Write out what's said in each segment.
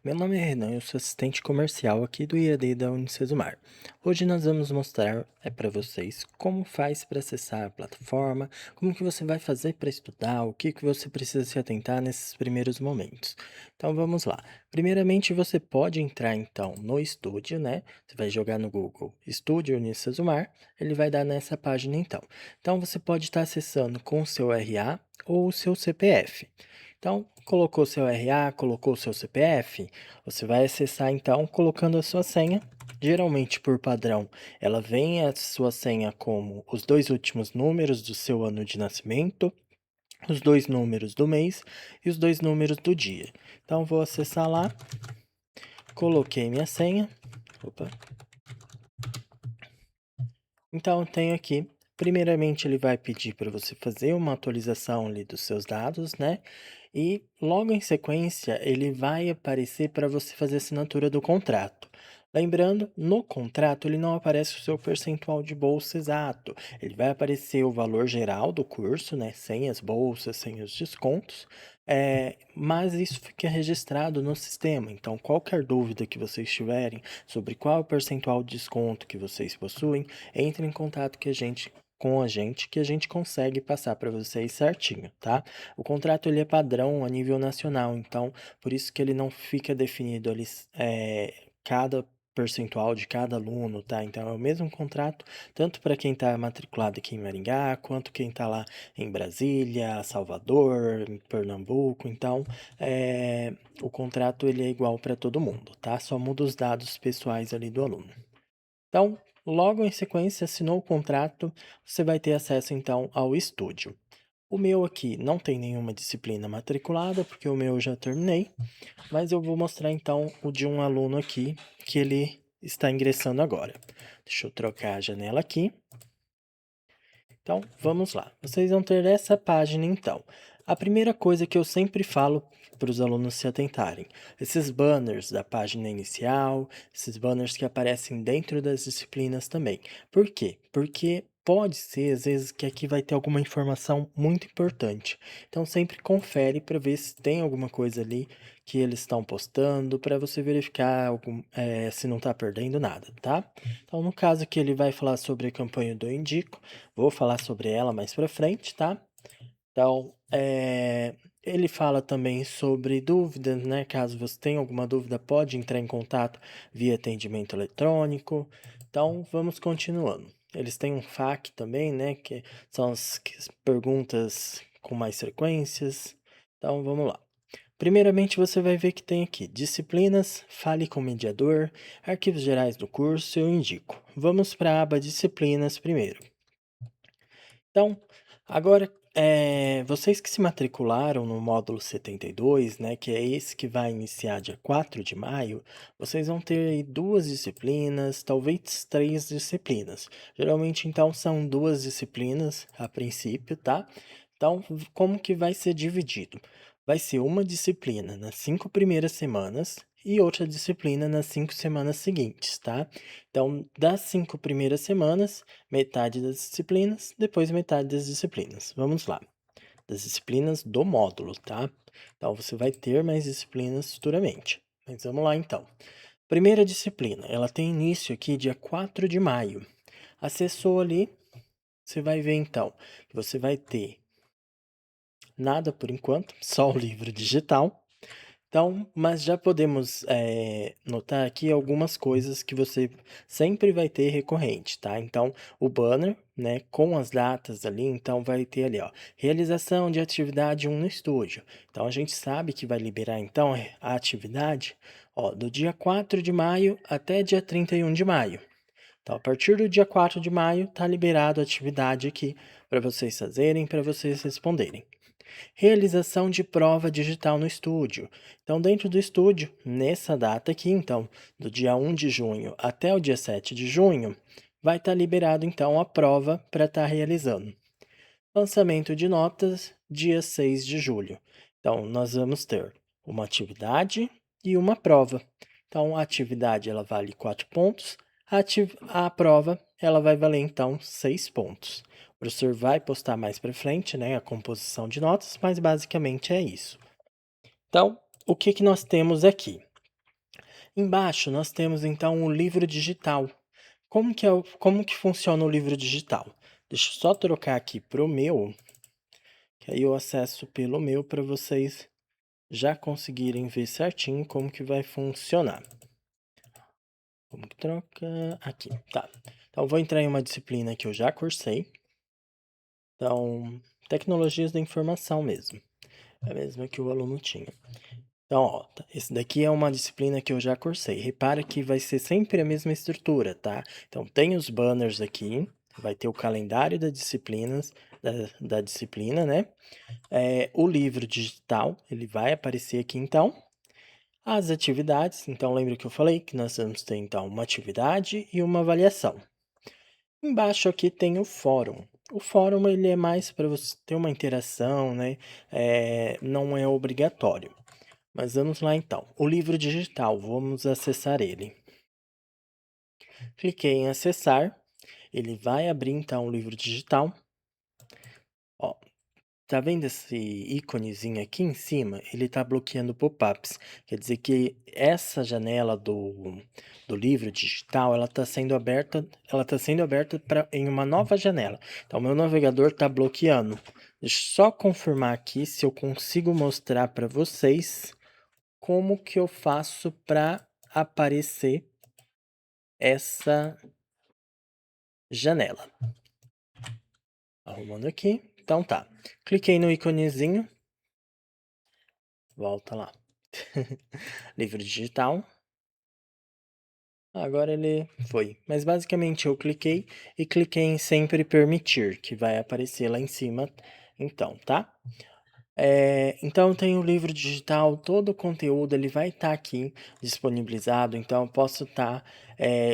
Meu nome é Renan, eu sou assistente comercial aqui do IAD da Unicesumar. Hoje nós vamos mostrar para vocês como faz para acessar a plataforma, como que você vai fazer para estudar, o que que você precisa se atentar nesses primeiros momentos. Então vamos lá. Primeiramente você pode entrar então no Estúdio, né? Você vai jogar no Google Estúdio Unicesumar, ele vai dar nessa página então. Então você pode estar acessando com o seu RA ou o seu CPF. Então, colocou seu RA, colocou seu CPF, você vai acessar então colocando a sua senha. Geralmente, por padrão, ela vem a sua senha como os dois últimos números do seu ano de nascimento, os dois números do mês e os dois números do dia. Então, vou acessar lá, coloquei minha senha. Opa. Então, eu tenho aqui. Primeiramente, ele vai pedir para você fazer uma atualização ali dos seus dados, né? E logo em sequência, ele vai aparecer para você fazer a assinatura do contrato. Lembrando, no contrato ele não aparece o seu percentual de bolsa exato. Ele vai aparecer o valor geral do curso, né? Sem as bolsas, sem os descontos. Mas isso fica registrado no sistema. Então, qualquer dúvida que vocês tiverem sobre qual é o percentual de desconto que vocês possuem, entre em contato com a gente que a gente consegue passar para vocês certinho, tá? O contrato ele é padrão a nível nacional, então por isso que ele não fica definido ali cada percentual de cada aluno, tá? Então é o mesmo contrato tanto para quem está matriculado aqui em Maringá, quanto quem está lá em Brasília, Salvador, em Pernambuco. Então o contrato ele é igual para todo mundo, tá? Só muda os dados pessoais ali do aluno. Então, logo em sequência, assinou o contrato, você vai ter acesso então ao estúdio. O meu aqui não tem nenhuma disciplina matriculada, porque o meu eu já terminei, mas eu vou mostrar então o de um aluno aqui que ele está ingressando agora. Deixa eu trocar a janela aqui. Então, vamos lá. Vocês vão ter essa página então. A primeira coisa que eu sempre falo para os alunos se atentarem, esses banners da página inicial, esses banners que aparecem dentro das disciplinas também. Por quê? Porque pode ser, às vezes, que aqui vai ter alguma informação muito importante. Então, sempre confere para ver se tem alguma coisa ali que eles estão postando, para você verificar se não está perdendo nada, tá? Então, no caso que ele vai falar sobre a campanha do Indico, vou falar sobre ela mais pra frente, tá? Então, ele fala também sobre dúvidas, né? Caso você tenha alguma dúvida, pode entrar em contato via atendimento eletrônico. Então, vamos continuando. Eles têm um FAQ também, né? Que são as perguntas com mais frequências. Então, vamos lá. Primeiramente, você vai ver que tem aqui disciplinas, fale com o mediador, arquivos gerais do curso, eu indico. Vamos para a aba disciplinas primeiro. Então, agora, vocês que se matricularam no módulo 72, né, que é esse que vai iniciar dia 4 de maio, vocês vão ter aí duas disciplinas, talvez três disciplinas. Geralmente, então, são duas disciplinas a princípio, tá? Então, como que vai ser dividido? Vai ser uma disciplina nas 5 primeiras semanas e outra disciplina nas 5 semanas seguintes, tá? Então, das 5 primeiras semanas, metade das disciplinas, depois metade das disciplinas. Vamos lá. Das disciplinas do módulo, tá? Então, você vai ter mais disciplinas futuramente. Mas vamos lá, então. Primeira disciplina, ela tem início aqui dia 4 de maio. Acessou ali, você vai ver, então, que você vai ter nada por enquanto, só o livro digital. Então, mas já podemos notar aqui algumas coisas que você sempre vai ter recorrente, tá? Então, o banner, né, com as datas ali, então vai ter ali, ó, realização de atividade 1 no estúdio. Então, a gente sabe que vai liberar, então, a atividade, ó, do dia 4 de maio até dia 31 de maio. Então, a partir do dia 4 de maio, tá liberado a atividade aqui para vocês fazerem, para vocês responderem. Realização de prova digital no estúdio. Então, dentro do estúdio, nessa data aqui, então, do dia 1 de junho até o dia 7 de junho, vai estar liberado, então, a prova para estar realizando. Lançamento de notas, dia 6 de julho. Então, nós vamos ter uma atividade e uma prova. Então, a atividade, ela vale 4 pontos. A prova, ela vai valer, então, 6 pontos. O professor vai postar mais para frente, né, a composição de notas, mas basicamente é isso. Então, o que que nós temos aqui? Embaixo nós temos então o livro digital. Como que funciona o livro digital? Deixa eu só trocar aqui para o meu, que aí eu acesso pelo meu para vocês já conseguirem ver certinho como que vai funcionar. Como que troca? Aqui, tá. Então, eu vou entrar em uma disciplina que eu já cursei. Então, tecnologias da informação mesmo. É a mesma que o aluno tinha. Então, ó, esse daqui é uma disciplina que eu já cursei. Repara que vai ser sempre a mesma estrutura, tá? Então, tem os banners aqui, vai ter o calendário das disciplinas, da disciplina, né? O livro digital, ele vai aparecer aqui então. As atividades, então lembra que eu falei que nós vamos ter então uma atividade e uma avaliação. Embaixo aqui tem o fórum. O fórum ele é mais para você ter uma interação, né? Não é obrigatório. Mas vamos lá então. O livro digital, vamos acessar ele. Cliquei em acessar, ele vai abrir então o livro digital. Ó, tá vendo esse íconezinho aqui em cima? Ele está bloqueando pop-ups. Quer dizer que essa janela do livro digital, ela está sendo aberta em uma nova janela. Então, meu navegador está bloqueando. Deixa eu só confirmar aqui se eu consigo mostrar para vocês como que eu faço para aparecer essa janela. Arrumando aqui. Então tá. Cliquei no íconezinho. Volta lá. Livro digital. Agora ele foi. Mas basicamente eu cliquei e cliquei em sempre permitir, que vai aparecer lá em cima. Então, tá? Então tem o livro digital, todo o conteúdo ele vai estar aqui disponibilizado, então eu posso estar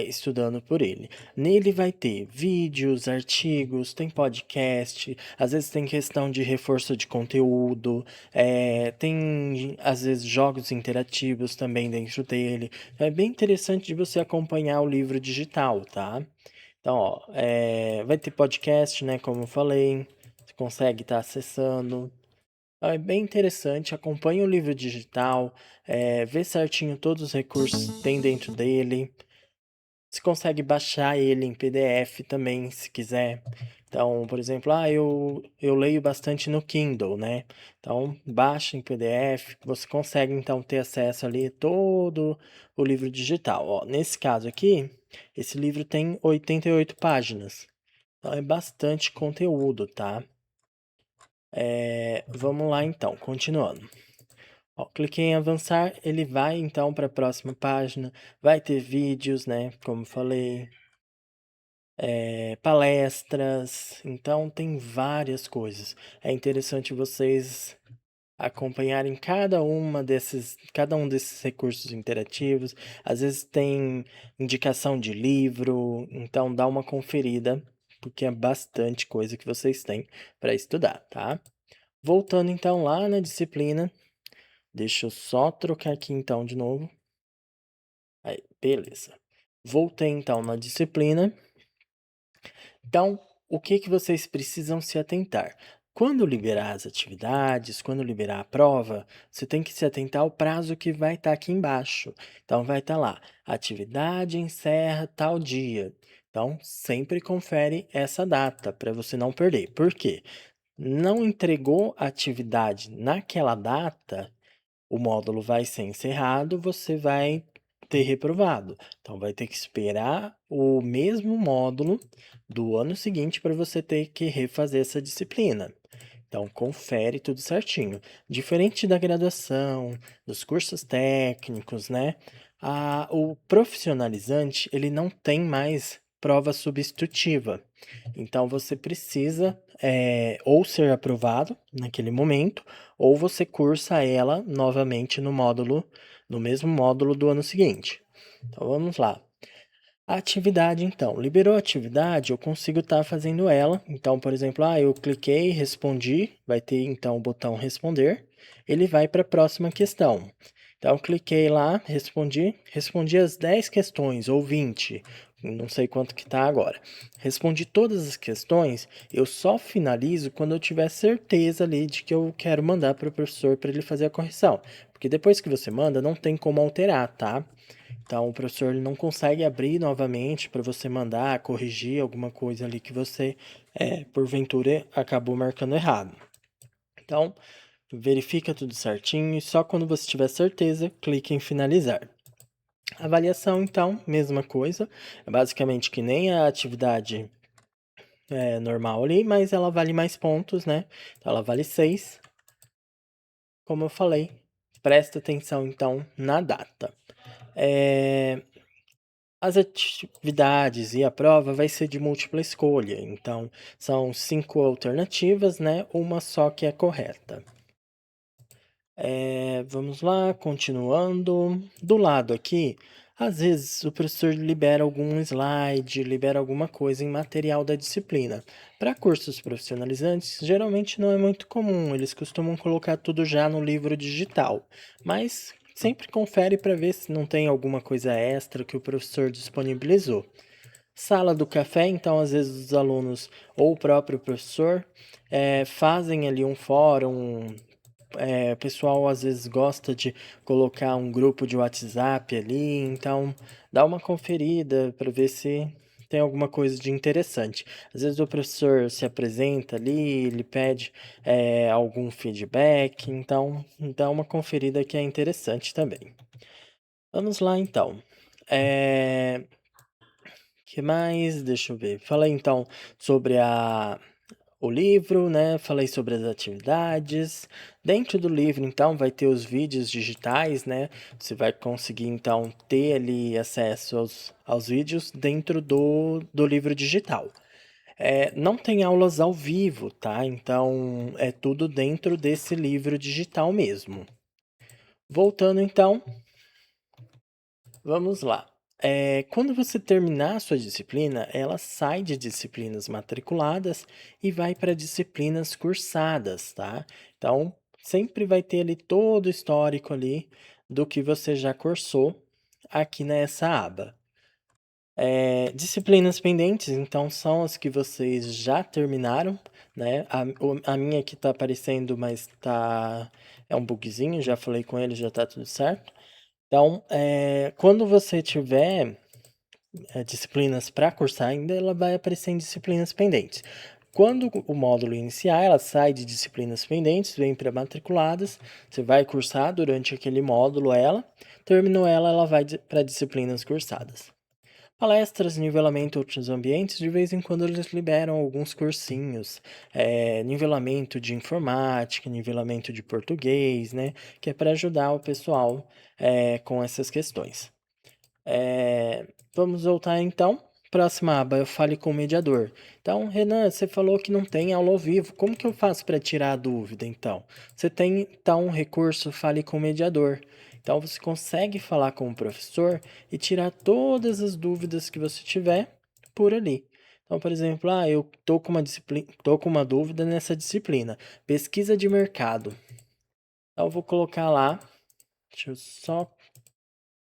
estudando por ele. Nele vai ter vídeos, artigos, tem podcast, às vezes tem questão de reforço de conteúdo, tem às vezes jogos interativos também dentro dele. É bem interessante de você acompanhar o livro digital, tá? Então, ó, vai ter podcast, né, como eu falei, você consegue estar acessando. É bem interessante, acompanhe o livro digital, vê certinho todos os recursos que tem dentro dele. Você consegue baixar ele em PDF também, se quiser. Então, por exemplo, eu leio bastante no Kindle, né? Então, baixa em PDF, você consegue então ter acesso ali a todo o livro digital. Ó, nesse caso aqui, esse livro tem 88 páginas. Então, é bastante conteúdo, tá? Vamos lá então, continuando. Ó, cliquei em avançar, ele vai então para a próxima página, vai ter vídeos, né, como falei, palestras, então tem várias coisas. É interessante vocês acompanharem cada um desses recursos interativos. Às vezes tem indicação de livro, então dá uma conferida, porque é bastante coisa que vocês têm para estudar, tá? Voltando então lá na disciplina, deixa eu só trocar aqui então de novo. Aí, beleza. Voltei então na disciplina. Então, o que que vocês precisam se atentar? Quando liberar as atividades, quando liberar a prova, você tem que se atentar ao prazo que vai estar aqui embaixo. Então, vai estar lá, atividade encerra tal dia. Então, sempre confere essa data para você não perder. Por quê? Não entregou a atividade naquela data, o módulo vai ser encerrado, você vai ter reprovado. Então, vai ter que esperar o mesmo módulo do ano seguinte para você ter que refazer essa disciplina. Então, confere tudo certinho. Diferente da graduação, dos cursos técnicos, né? O profissionalizante, ele não tem mais prova substitutiva. Então, você precisa ou ser aprovado naquele momento, ou você cursa ela novamente no mesmo módulo do ano seguinte. Então, vamos lá. A atividade, então, liberou a atividade, eu consigo estar fazendo ela. Então, por exemplo, eu cliquei, respondi, vai ter então o botão responder, ele vai para a próxima questão. Então, cliquei lá, respondi as 10 questões, ou 20, não sei quanto que está agora. Respondi todas as questões, eu só finalizo quando eu tiver certeza ali de que eu quero mandar para o professor para ele fazer a correção. Porque depois que você manda, não tem como alterar, tá? Então, o professor ele não consegue abrir novamente para você mandar corrigir alguma coisa ali que você, porventura, acabou marcando errado. Então, verifica tudo certinho e só quando você tiver certeza, clique em finalizar. Avaliação, então, mesma coisa. É basicamente que nem a atividade normal ali, mas ela vale mais pontos, né? Então, ela vale 6. Como eu falei, presta atenção, então, na data. As atividades e a prova vai ser de múltipla escolha, então são 5 alternativas, né? Uma só que é correta. Vamos lá, continuando. Do lado aqui, às vezes o professor libera algum slide, libera alguma coisa em material da disciplina. Para cursos profissionalizantes, geralmente não é muito comum, eles costumam colocar tudo já no livro digital, mas sempre confere para ver se não tem alguma coisa extra que o professor disponibilizou. Sala do café, então às vezes os alunos ou o próprio professor fazem ali um fórum. O pessoal às vezes gosta de colocar um grupo de WhatsApp ali, então dá uma conferida para ver se tem alguma coisa de interessante. Às vezes o professor se apresenta ali, ele pede algum feedback, então dá uma conferida que é interessante também. Vamos lá então. Que mais? Deixa eu ver. Falei então sobre o livro, né? Falei sobre as atividades. Dentro do livro, então, vai ter os vídeos digitais, né? Você vai conseguir, então, ter ali acesso aos vídeos dentro do livro digital. Não tem aulas ao vivo, tá? Então, é tudo dentro desse livro digital mesmo. Voltando, então, vamos lá. Quando você terminar a sua disciplina, ela sai de disciplinas matriculadas e vai para disciplinas cursadas, tá? Então, sempre vai ter ali todo o histórico ali do que você já cursou aqui nessa aba. Disciplinas pendentes, então, são as que vocês já terminaram, né? A minha aqui tá aparecendo, mas é um bugzinho, já falei com ele, já tá tudo certo. Então, quando você tiver disciplinas para cursar ainda, ela vai aparecer em disciplinas pendentes. Quando o módulo iniciar, ela sai de disciplinas pendentes, vem para matriculadas, você vai cursar durante aquele módulo ela, terminou ela, ela vai para disciplinas cursadas. Palestras, nivelamento outros ambientes, de vez em quando eles liberam alguns cursinhos, nivelamento de informática, nivelamento de português, né, que é para ajudar o pessoal com essas questões. Vamos voltar então. Próxima aba, eu fale com o mediador. Então, Renan, você falou que não tem aula ao vivo. Como que eu faço para tirar a dúvida, então? Você tem, então, um recurso Fale com o mediador. Então, você consegue falar com o professor e tirar todas as dúvidas que você tiver por ali. Então, por exemplo, eu tô com uma dúvida nessa disciplina, pesquisa de mercado. Então, eu vou colocar lá, deixa eu só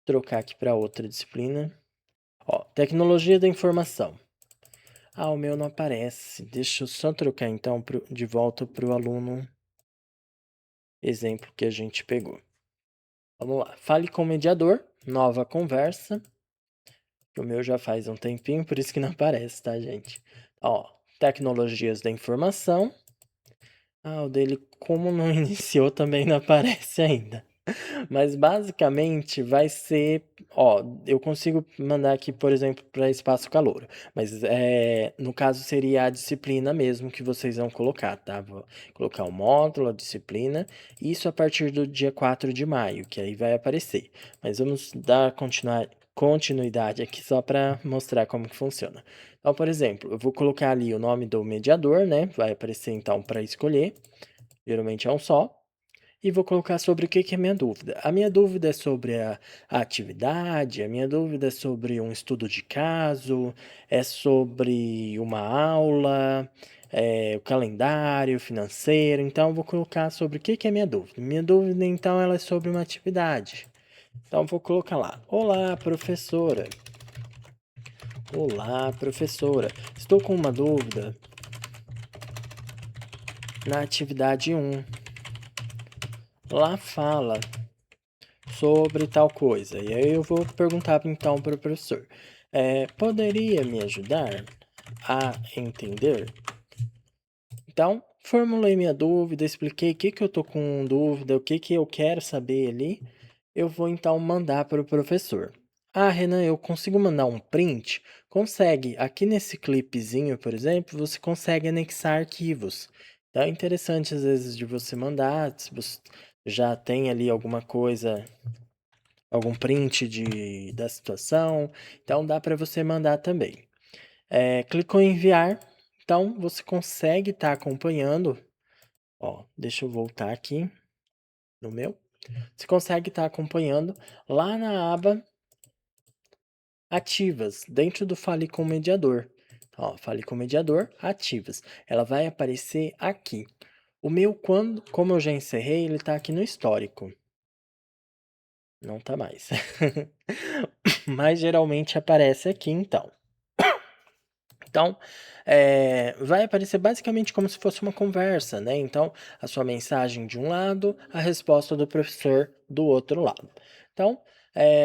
trocar aqui para outra disciplina. Ó, tecnologia da informação. O meu não aparece. Deixa eu só trocar então de volta para o aluno exemplo que a gente pegou. Vamos lá. Fale com o mediador. Nova conversa. O meu já faz um tempinho, por isso que não aparece, tá, gente? Ó, tecnologias da informação. O dele, como não iniciou, também não aparece ainda. Mas basicamente vai ser, eu consigo mandar aqui, por exemplo, para espaço calouro, mas no caso seria a disciplina mesmo que vocês vão colocar, tá? Vou colocar o módulo, a disciplina, isso a partir do dia 4 de maio, que aí vai aparecer. Mas vamos dar continuidade aqui só para mostrar como que funciona. Então, por exemplo, eu vou colocar ali o nome do mediador, né? Vai aparecer então para escolher, geralmente é um só. E vou colocar sobre o que que é a minha dúvida. A minha dúvida é sobre a atividade, a minha dúvida é sobre um estudo de caso, é sobre uma aula, o calendário financeiro. Então, eu vou colocar sobre o que que é a minha dúvida. Minha dúvida, então, ela é sobre uma atividade. Então, eu vou colocar lá. Olá, professora. Olá, professora. Estou com uma dúvida na atividade 1. Lá fala sobre tal coisa. E aí eu vou perguntar então para o professor: poderia me ajudar a entender? Então, formulei minha dúvida, expliquei o que que eu tô com dúvida, o que que eu quero saber ali. Eu vou então mandar para o professor. Ah, Renan, eu consigo mandar um print? Consegue. Aqui nesse clipezinho, por exemplo, você consegue anexar arquivos. Então é interessante às vezes de você mandar, se você já tem ali alguma coisa, algum print da situação, então dá para você mandar também. Clicou em enviar, então você consegue estar acompanhando. Ó, deixa eu voltar aqui no meu. Você consegue estar acompanhando lá na aba ativas, dentro do Fale com o Mediador. Ó, Fale com o Mediador, ativas. Ela vai aparecer aqui. O meu, como eu já encerrei, ele está aqui no histórico. Não tá mais. Mas geralmente aparece aqui então. Então, vai aparecer basicamente como se fosse uma conversa, né? Então, a sua mensagem de um lado, a resposta do professor do outro lado. Então,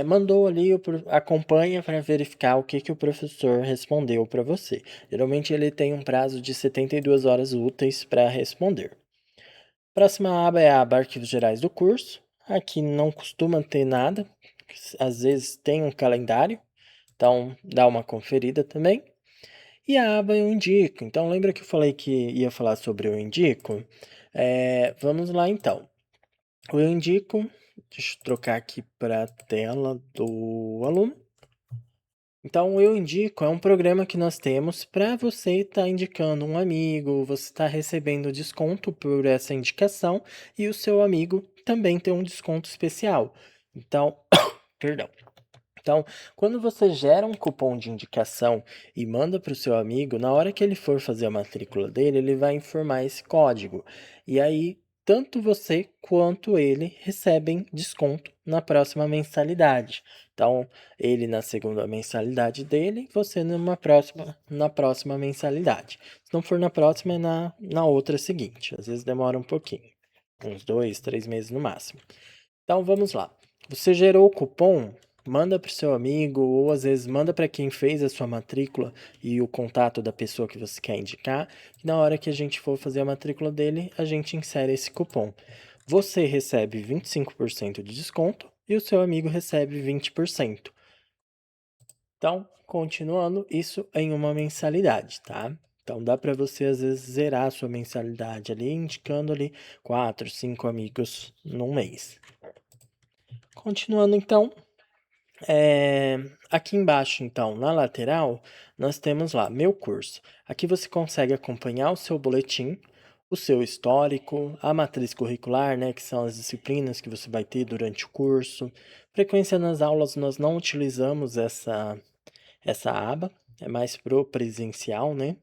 mandou ali, acompanha para verificar o que, que o professor respondeu para você. Geralmente ele tem um prazo de 72 horas úteis para responder. Próxima aba é a aba Arquivos Gerais do curso. Aqui não costuma ter nada, às vezes tem um calendário, então dá uma conferida também. E a aba Eu Indico. Então, lembra que eu falei que ia falar sobre Eu Indico? Vamos lá então. O Eu Indico, deixa eu trocar aqui para a tela do aluno. Então, o Eu Indico é um programa que nós temos para você estar indicando um amigo, você está recebendo desconto por essa indicação e o seu amigo também tem um desconto especial. Então, perdão. Então, quando você gera um cupom de indicação e manda para o seu amigo, na hora que ele for fazer a matrícula dele, ele vai informar esse código. E aí, tanto você quanto ele recebem desconto na próxima mensalidade. Então, ele na segunda mensalidade dele, você na próxima mensalidade. Se não for na próxima, é na outra seguinte. Às vezes demora um pouquinho, uns 2, 3 meses no máximo. Então vamos lá. Você gerou o cupom, manda para o seu amigo ou às vezes manda para quem fez a sua matrícula e o contato da pessoa que você quer indicar. E na hora que a gente for fazer a matrícula dele, a gente insere esse cupom. Você recebe 25% de desconto e o seu amigo recebe 20%. Então, continuando, isso em uma mensalidade, tá? Então dá para você às vezes zerar a sua mensalidade ali, indicando ali 4, 5 amigos num mês. Continuando então, aqui embaixo então, na lateral, nós temos lá Meu Curso. Aqui você consegue acompanhar o seu boletim, o seu histórico, a matriz curricular, né, que são as disciplinas que você vai ter durante o curso. Frequência nas aulas, nós não utilizamos essa aba, é mais pro presencial, né?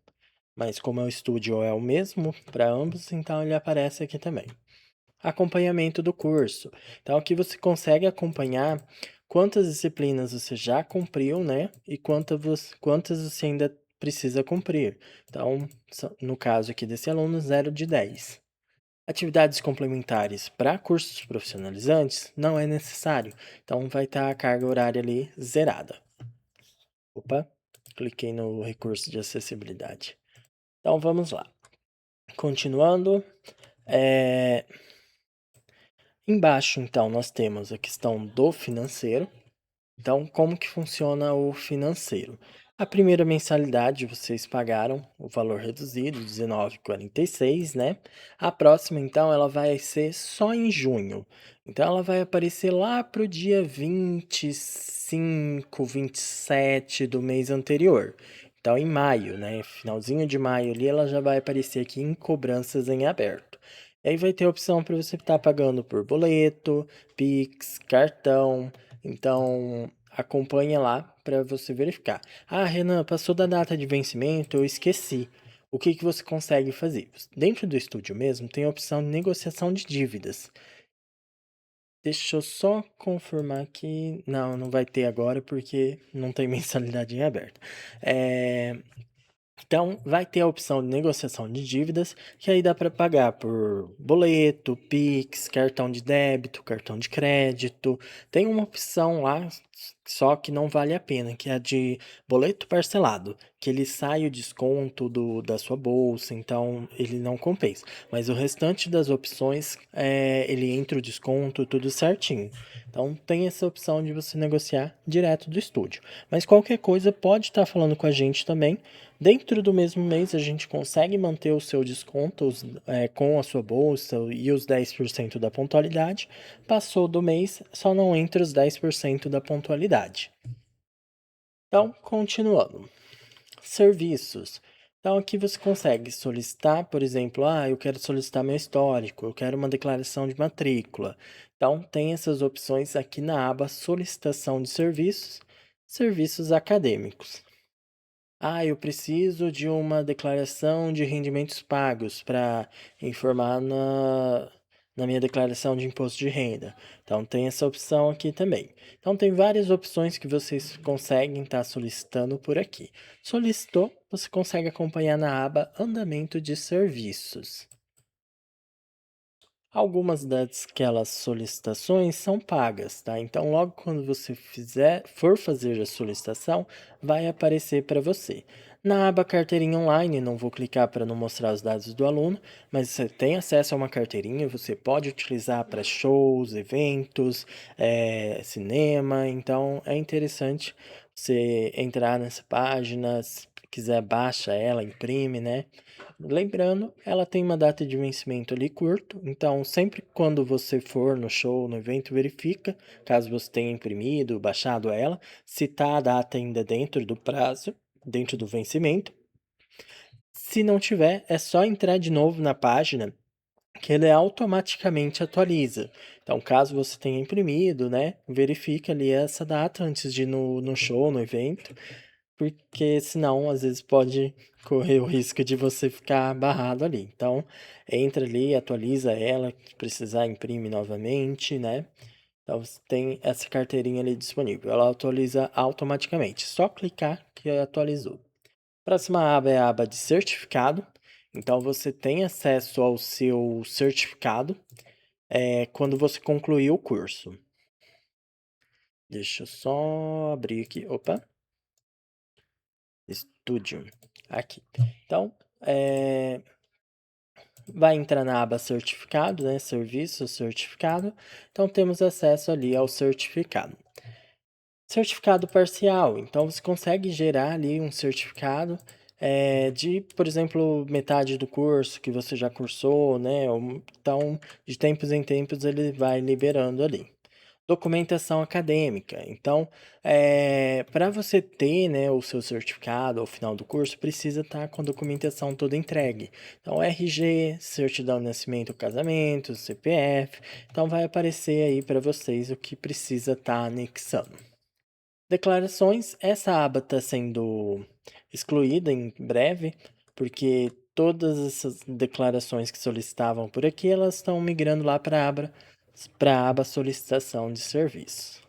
Mas como o estúdio é o mesmo para ambos, então ele aparece aqui também. Acompanhamento do curso. Então aqui você consegue acompanhar quantas disciplinas você já cumpriu, né? E quantas você ainda precisa cumprir. Então, no caso aqui desse aluno, 0 de 10. Atividades complementares para cursos profissionalizantes não é necessário. Então vai estar a carga horária ali zerada. Opa, cliquei no recurso de acessibilidade. Então vamos lá. Continuando, embaixo, então, nós temos a questão do financeiro. Então, como que funciona o financeiro? A primeira mensalidade vocês pagaram o valor reduzido, R$19,46, né? A próxima, então, ela vai ser só em junho. Então, ela vai aparecer lá para o dia 25, 27 do mês anterior. Então, em maio, né? Finalzinho de maio ali, ela já vai aparecer aqui em cobranças em aberto. E aí vai ter a opção para você estar pagando por boleto, Pix, cartão. Então, acompanha lá para você verificar. Ah, Renan, passou da data de vencimento, eu esqueci. O que que você consegue fazer? Dentro do estúdio mesmo, tem a opção de negociação de dívidas. Deixa eu só confirmar que... Não, não vai ter agora porque não tem mensalidade em aberto. Então, vai ter a opção de negociação de dívidas, que aí dá para pagar por boleto, Pix, cartão de débito, cartão de crédito. Tem uma opção lá, só que não vale a pena, que é a de boleto parcelado, que ele sai o desconto da sua bolsa, então ele não compensa. Mas o restante das opções, ele entra o desconto, tudo certinho. Então tem essa opção de você negociar direto do estúdio. Mas qualquer coisa pode estar falando com a gente também. Dentro do mesmo mês, a gente consegue manter o seu desconto com a sua bolsa e os 10% da pontualidade. Passou do mês, só não entra os 10% da pontualidade. Então, continuando. Serviços. Então, aqui você consegue solicitar, por exemplo, eu quero solicitar meu histórico, eu quero uma declaração de matrícula. Então, tem essas opções aqui na aba Solicitação de Serviços, Serviços Acadêmicos. Eu preciso de uma declaração de rendimentos pagos para informar na minha declaração de imposto de renda. Então, tem essa opção aqui também. Então, tem várias opções que vocês conseguem estar solicitando por aqui. Solicitou, você consegue acompanhar na aba Andamento de Serviços. Algumas daquelas solicitações são pagas, tá? Então, logo quando você for fazer a solicitação, vai aparecer para você. Na aba Carteirinha Online, não vou clicar para não mostrar os dados do aluno, mas você tem acesso a uma carteirinha, você pode utilizar para shows, eventos, cinema, então é interessante você entrar nessa página, se quiser baixa ela, imprime, né? Lembrando, ela tem uma data de vencimento ali curto, então sempre quando você for no show, no evento, verifica, caso você tenha imprimido, baixado ela, se tá a data ainda dentro do prazo, dentro do vencimento. Se não tiver, é só entrar de novo na página que ele automaticamente atualiza. Então, caso você tenha imprimido, né, verifique ali essa data antes de ir no show, no evento, porque senão às vezes pode correr o risco de você ficar barrado ali. Então, entra ali, atualiza ela, se precisar imprime novamente, né? Então, você tem essa carteirinha ali disponível. Ela atualiza automaticamente. Só clicar que atualizou. Próxima aba é a aba de certificado. Então, você tem acesso ao seu certificado quando você concluir o curso. Deixa eu só abrir aqui. Opa! Estúdio. Aqui. Então, vai entrar na aba certificado, né? Serviço, certificado. Então, temos acesso ali ao certificado. Certificado parcial. Então, você consegue gerar ali um certificado de, por exemplo, metade do curso que você já cursou, né? Então, de tempos em tempos, ele vai liberando ali. Documentação acadêmica. Então, para você ter, né, o seu certificado ao final do curso, precisa estar com a documentação toda entregue. Então, RG, certidão de nascimento, casamento, CPF. Então, vai aparecer aí para vocês o que precisa estar anexando. Declarações, essa aba está sendo excluída em breve, porque todas essas declarações que solicitavam por aqui, elas estão migrando lá para a aba solicitação de serviço.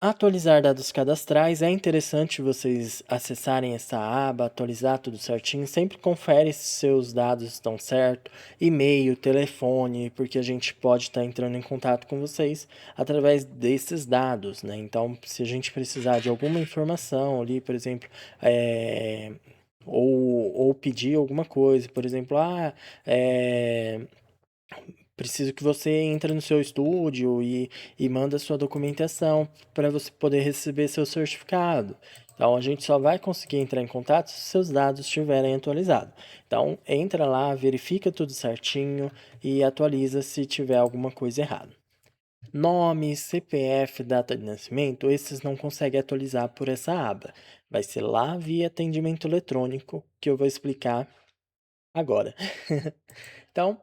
Atualizar dados cadastrais, é interessante vocês acessarem essa aba, atualizar tudo certinho, sempre confere se seus dados estão certos, e-mail, telefone, porque a gente pode estar entrando em contato com vocês através desses dados, né? Então, se a gente precisar de alguma informação ali, por exemplo, ou pedir alguma coisa, por exemplo, preciso que você entre no seu estúdio e manda sua documentação para você poder receber seu certificado. Então, a gente só vai conseguir entrar em contato se seus dados estiverem atualizados. Então, entra lá, verifica tudo certinho e atualiza se tiver alguma coisa errada. Nome, CPF, data de nascimento, esses não consegue atualizar por essa aba. Vai ser lá via atendimento eletrônico que eu vou explicar agora. Então,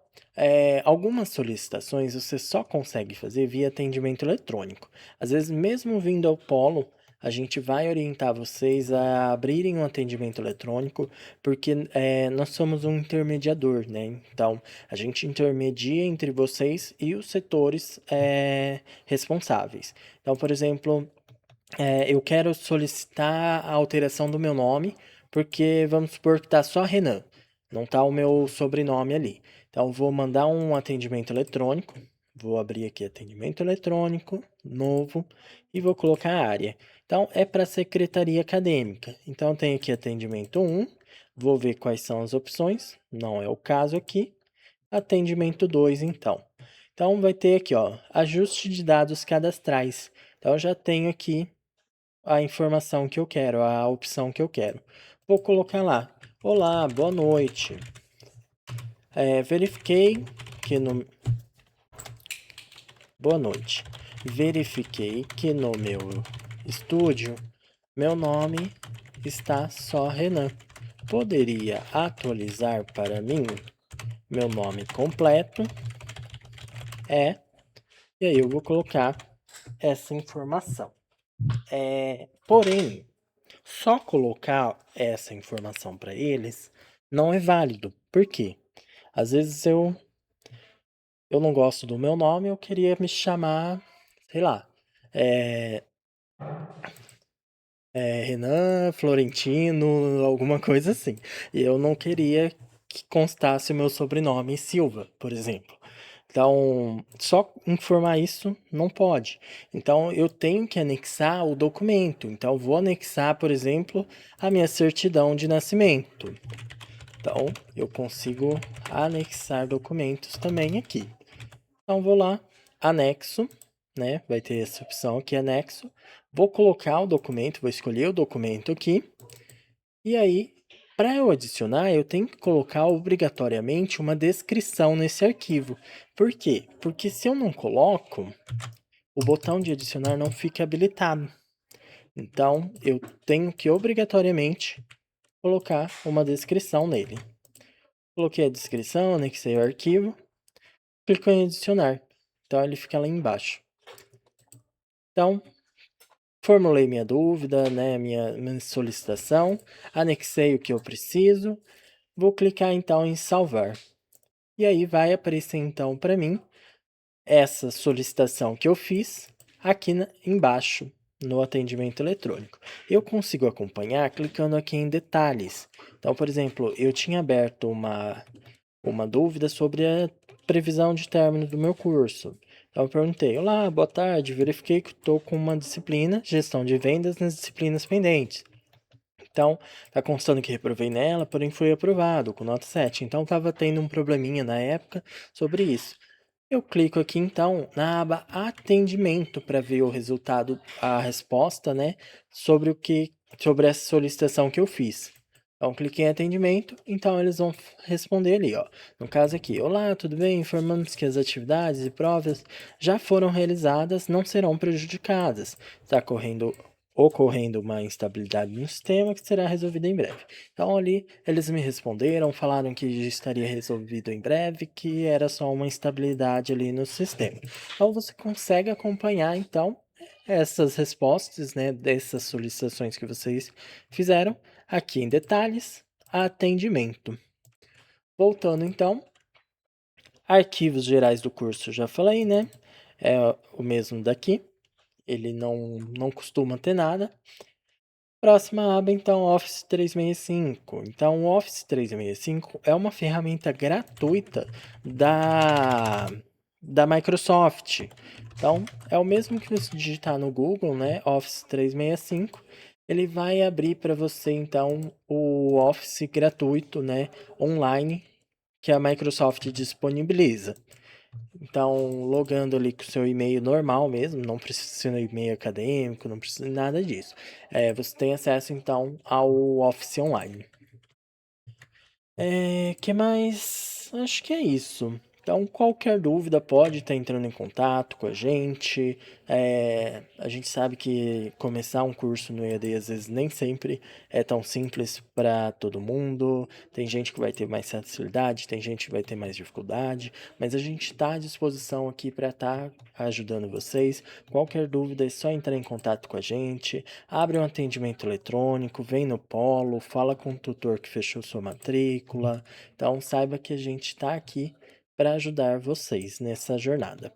algumas solicitações você só consegue fazer via atendimento eletrônico. Às vezes, mesmo vindo ao polo, a gente vai orientar vocês a abrirem um atendimento eletrônico, porque nós somos um intermediador, né? Então, a gente intermedia entre vocês e os setores responsáveis. Então, por exemplo, eu quero solicitar a alteração do meu nome, porque vamos supor que tá só Renan, não tá o meu sobrenome ali. Então, vou mandar um atendimento eletrônico, vou abrir aqui atendimento eletrônico, novo, e vou colocar a área. Então, é para secretaria acadêmica. Então, tem aqui atendimento 1, vou ver quais são as opções, não é o caso aqui. Atendimento 2, então. Então, vai ter aqui, ó, ajuste de dados cadastrais. Então, eu já tenho aqui a informação que eu quero, a opção que eu quero. Vou colocar lá. Olá, boa noite. Verifiquei que no. Boa noite. Verifiquei que no meu estúdio, meu nome está só Renan. Poderia atualizar para mim? Meu nome completo é. E aí eu vou colocar essa informação. Porém, só colocar essa informação para eles não é válido. Por quê? Às vezes eu não gosto do meu nome, eu queria me chamar, sei lá, é, Renan Florentino, alguma coisa assim. E eu não queria que constasse o meu sobrenome Silva, por exemplo. Então, só informar isso não pode. Então, eu tenho que anexar o documento. Então, eu vou anexar, por exemplo, a minha certidão de nascimento. Então, eu consigo anexar documentos também aqui. Então, vou lá, anexo, né? Vai ter essa opção aqui, anexo. Vou colocar o documento, vou escolher o documento aqui. E aí, para eu adicionar, eu tenho que colocar obrigatoriamente uma descrição nesse arquivo. Por quê? Porque se eu não coloco, o botão de adicionar não fica habilitado. Então, eu tenho que obrigatoriamente colocar uma descrição nele. Coloquei a descrição, anexei o arquivo, clico em adicionar. Então, ele fica lá embaixo. Então, formulei minha dúvida, né, minha solicitação, anexei o que eu preciso, vou clicar então em salvar. E aí vai aparecer então para mim essa solicitação que eu fiz aqui embaixo no atendimento eletrônico. Eu consigo acompanhar clicando aqui em detalhes. Então, por exemplo, eu tinha aberto uma dúvida sobre a previsão de término do meu curso. Então, eu perguntei: olá, boa tarde, verifiquei que estou com uma disciplina, gestão de vendas nas disciplinas pendentes. Então, tá constando que reprovei nela, porém fui aprovado com nota 7. Então, estava tendo um probleminha na época sobre isso. Eu clico aqui então na aba atendimento para ver o resultado, a resposta, né, sobre essa solicitação que eu fiz. Então, cliquei em atendimento, então eles vão responder ali, ó. No caso aqui: olá, tudo bem? Informamos que as atividades e provas já foram realizadas, não serão prejudicadas. Está ocorrendo uma instabilidade no sistema que será resolvida em breve. Então ali eles me responderam, falaram que estaria resolvido em breve, que era só uma instabilidade ali no sistema. Então você consegue acompanhar então essas respostas, né, dessas solicitações que vocês fizeram aqui em detalhes, atendimento. Voltando então, arquivos gerais do curso, já falei, né? É o mesmo daqui. Ele não costuma ter nada. Próxima aba, então, Office 365. Então, o Office 365 é uma ferramenta gratuita da, da Microsoft. Então, é o mesmo que você digitar no Google, né? Office 365. Ele vai abrir para você, então, o Office gratuito, né? Online, que a Microsoft disponibiliza. Então, logando ali com o seu e-mail normal mesmo, não precisa ser um e-mail acadêmico, não precisa de nada disso. Você tem acesso então ao Office Online. Que mais? Acho que é isso. Então, qualquer dúvida pode estar entrando em contato com a gente. A gente sabe que começar um curso no EAD às vezes nem sempre é tão simples para todo mundo. Tem gente que vai ter mais facilidade, tem gente que vai ter mais dificuldade, mas a gente está à disposição aqui para estar ajudando vocês. Qualquer dúvida é só entrar em contato com a gente. Abre um atendimento eletrônico, vem no Polo, fala com o tutor que fechou sua matrícula. Então, saiba que a gente está aqui para ajudar vocês nessa jornada.